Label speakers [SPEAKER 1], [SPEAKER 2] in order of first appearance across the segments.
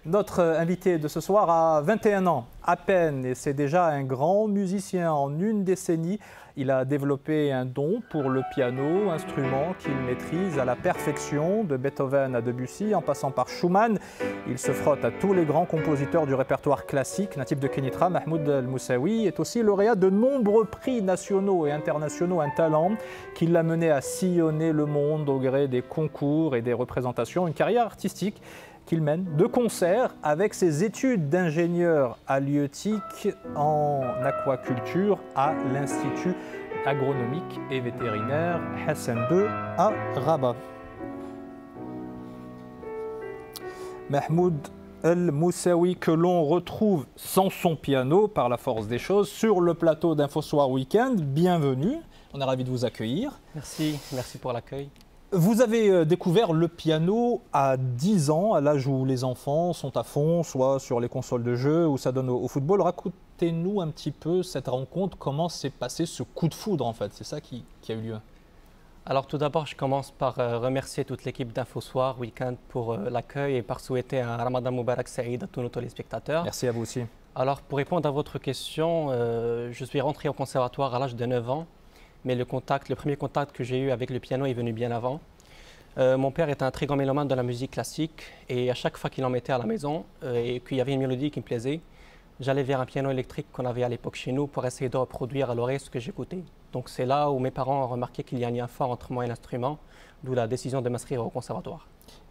[SPEAKER 1] Notre invité de ce soir a 21 ans à peine et c'est déjà un grand musicien. En une décennie, il a développé un don pour le piano, instrument qu'il maîtrise à la perfection, de Beethoven à Debussy, en passant par Schumann. Il se frotte à tous les grands compositeurs du répertoire classique. Natif de Kenitra, Mahmoud El-Moussaoui est aussi lauréat de nombreux prix nationaux et internationaux. Un talent qui l'a mené à sillonner le monde au gré des concours et des représentations. Une carrière artistique qu'il mène de concert avec ses études d'ingénieur halieutique en aquaculture à l'Institut agronomique et vétérinaire Hassan II à Rabat. Mahmoud El-Moussaoui, que l'on retrouve sans son piano par la force des choses sur le plateau d'Infosoir Weekend. Bienvenue, on est ravis de vous accueillir.
[SPEAKER 2] Merci pour l'accueil.
[SPEAKER 1] Vous avez découvert le piano à 10 ans, à l'âge où les enfants sont à fond, soit sur les consoles de jeux ou ça donne au football. Racontez-nous un petit peu cette rencontre, comment s'est passé ce coup de foudre en fait, c'est ça qui a eu lieu.
[SPEAKER 2] Alors tout d'abord, je commence par remercier toute l'équipe d'Infosoir Weekend pour l'accueil et par souhaiter un Ramadan Moubarak Saïd à tous nos téléspectateurs.
[SPEAKER 1] Merci à vous aussi.
[SPEAKER 2] Alors pour répondre à votre question, je suis rentré au conservatoire à l'âge de 9 ans. Mais le premier contact que j'ai eu avec le piano est venu bien avant. Mon père était un très grand mélomane de la musique classique et à chaque fois qu'il en mettait à la maison et qu'il y avait une mélodie qui me plaisait, j'allais vers un piano électrique qu'on avait à l'époque chez nous pour essayer de reproduire à l'oreille ce que j'écoutais. Donc c'est là où mes parents ont remarqué qu'il y a un lien fort entre moi et l'instrument, d'où la décision de m'inscrire au conservatoire.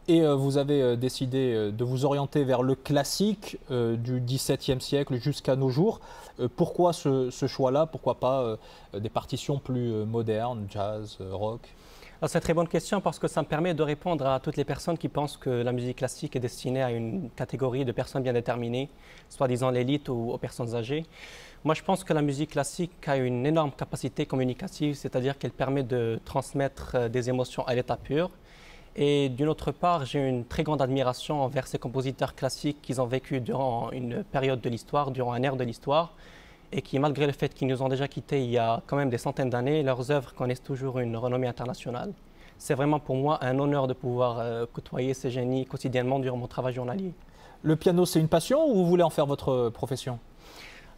[SPEAKER 1] Et vous avez décidé de vous orienter vers le classique du XVIIe siècle jusqu'à nos jours. Pourquoi ce choix-là? Pourquoi pas des partitions plus modernes, jazz, rock?
[SPEAKER 2] C'est une très bonne question parce que ça me permet de répondre à toutes les personnes qui pensent que la musique classique est destinée à une catégorie de personnes bien déterminées, soit disant l'élite ou aux personnes âgées. Moi, je pense que la musique classique a une énorme capacité communicative, c'est-à-dire qu'elle permet de transmettre des émotions à l'état pur. Et d'une autre part, j'ai une très grande admiration envers ces compositeurs classiques qui ont vécu durant une période de l'histoire, durant un ère de l'histoire, et qui, malgré le fait qu'ils nous ont déjà quittés il y a quand même des centaines d'années, leurs œuvres connaissent toujours une renommée internationale. C'est vraiment pour moi un honneur de pouvoir côtoyer ces génies quotidiennement durant mon travail journalier.
[SPEAKER 1] Le piano, c'est une passion ou vous voulez en faire votre profession?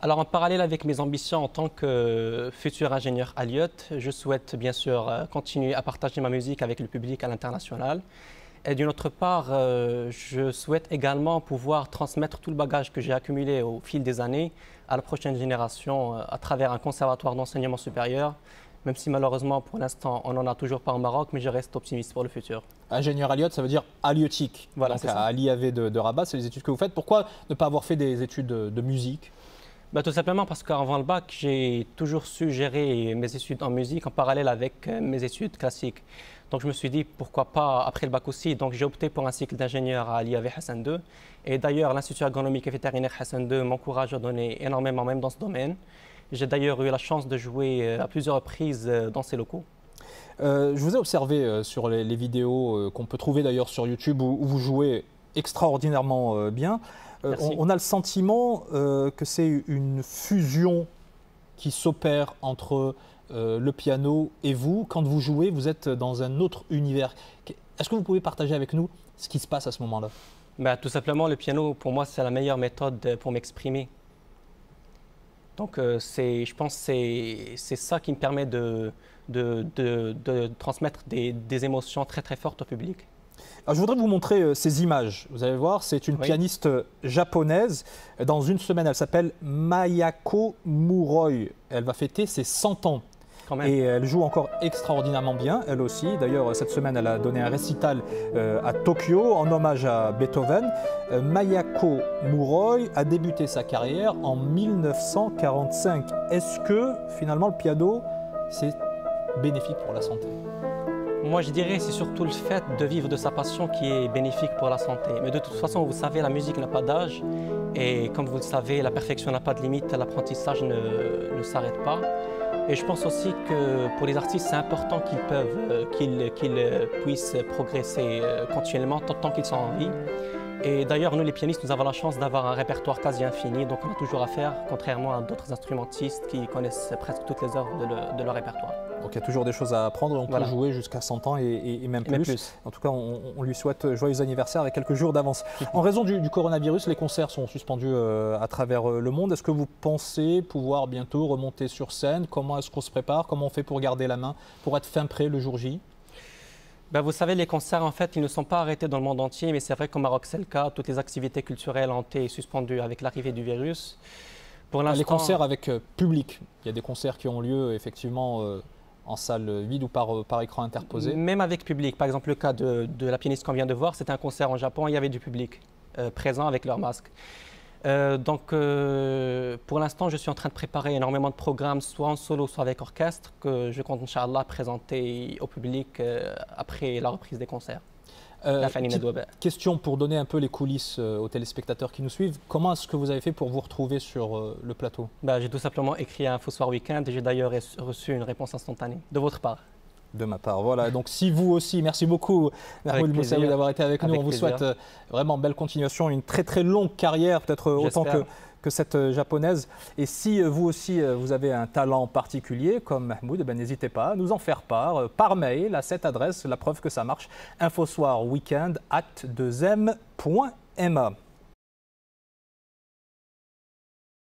[SPEAKER 2] Alors, en parallèle avec mes ambitions en tant que futur ingénieur halieutique, je souhaite bien sûr continuer à partager ma musique avec le public à l'international. Et d'une autre part, je souhaite également pouvoir transmettre tout le bagage que j'ai accumulé au fil des années à la prochaine génération à travers un conservatoire d'enseignement supérieur, même si malheureusement pour l'instant on n'en a toujours pas au Maroc, mais je reste optimiste pour le futur.
[SPEAKER 1] Ingénieur halieutique, ça veut dire halieutique.
[SPEAKER 2] Voilà,
[SPEAKER 1] donc à l'IAV de Rabat, c'est les études que vous faites. Pourquoi ne pas avoir fait des études de musique?
[SPEAKER 2] Tout simplement parce qu'avant le bac, j'ai toujours su gérer mes études en musique en parallèle avec mes études classiques. Donc je me suis dit pourquoi pas après le bac aussi. Donc j'ai opté pour un cycle d'ingénieur à l'IAV Hassan II. Et d'ailleurs, l'Institut agronomique et vétérinaire Hassan II m'encourage à donner énormément même dans ce domaine. J'ai d'ailleurs eu la chance de jouer à plusieurs reprises dans ces locaux.
[SPEAKER 1] Je vous ai observé sur les vidéos qu'on peut trouver d'ailleurs sur YouTube où vous jouez extraordinairement bien. On a le sentiment que c'est une fusion qui s'opère entre le piano et vous. Quand vous jouez, vous êtes dans un autre univers. Est-ce que vous pouvez partager avec nous ce qui se passe à ce moment-là?
[SPEAKER 2] Tout simplement, le piano, pour moi, c'est la meilleure méthode pour m'exprimer. Donc, je pense que c'est ça qui me permet de transmettre des émotions très très fortes au public.
[SPEAKER 1] Alors, je voudrais vous montrer ces images. Vous allez voir, c'est une pianiste japonaise. Dans une semaine, elle s'appelle Mayako Muroi. Elle va fêter ses 100 ans. Et elle joue encore extraordinairement bien, elle aussi. D'ailleurs, cette semaine, elle a donné un récital à Tokyo en hommage à Beethoven. Mayako Muroi a débuté sa carrière en 1945. Est-ce que, finalement, le piano, c'est bénéfique pour la santé?
[SPEAKER 2] Moi, je dirais que c'est surtout le fait de vivre de sa passion qui est bénéfique pour la santé. Mais de toute façon, vous savez, la musique n'a pas d'âge. Et comme vous le savez, la perfection n'a pas de limite, l'apprentissage ne s'arrête pas. Et je pense aussi que pour les artistes, c'est important qu'ils puissent progresser continuellement tant qu'ils sont en vie. Et d'ailleurs, nous les pianistes, nous avons la chance d'avoir un répertoire quasi infini, donc on a toujours à faire, contrairement à d'autres instrumentistes qui connaissent presque toutes les œuvres de leur répertoire.
[SPEAKER 1] Donc il y a toujours des choses à apprendre, on peut jouer jusqu'à 100 ans et même plus. En tout cas, on lui souhaite joyeux anniversaire avec quelques jours d'avance. En raison du coronavirus, les concerts sont suspendus à travers le monde. Est-ce que vous pensez pouvoir bientôt remonter sur scène? Comment est-ce qu'on se prépare? Comment on fait pour garder la main, pour être fin prêt le jour J?
[SPEAKER 2] Ben, vous savez, les concerts, en fait, ils ne sont pas arrêtés dans le monde entier, mais c'est vrai qu'au Maroc, c'est le cas. Toutes les activités culturelles ont été suspendues avec l'arrivée du virus. Pour
[SPEAKER 1] les concerts avec public, il y a des concerts qui ont lieu effectivement en salle vide ou par écran interposé.
[SPEAKER 2] Même avec public, par exemple le cas de la pianiste qu'on vient de voir, c'était un concert en Japon, il y avait du public présent avec leur masque. Pour l'instant, je suis en train de préparer énormément de programmes, soit en solo, soit avec orchestre, que je compte, Inch'Allah, présenter au public après la reprise des concerts.
[SPEAKER 1] Question pour donner un peu les coulisses aux téléspectateurs qui nous suivent. Comment est-ce que vous avez fait pour vous retrouver sur le plateau?
[SPEAKER 2] J'ai tout simplement écrit un Info Soir Week-end et j'ai d'ailleurs reçu une réponse instantanée de votre part.
[SPEAKER 1] De ma part, voilà. Donc si vous aussi, merci beaucoup Mahmoud Moussaoui d'avoir été avec nous. On vous souhaite vraiment belle continuation, une très très longue carrière, peut-être autant que cette japonaise. Et si vous aussi vous avez un talent particulier comme Mahmoud, n'hésitez pas à nous en faire part par mail à cette adresse, la preuve que ça marche, infosoirweekend@2m.ma.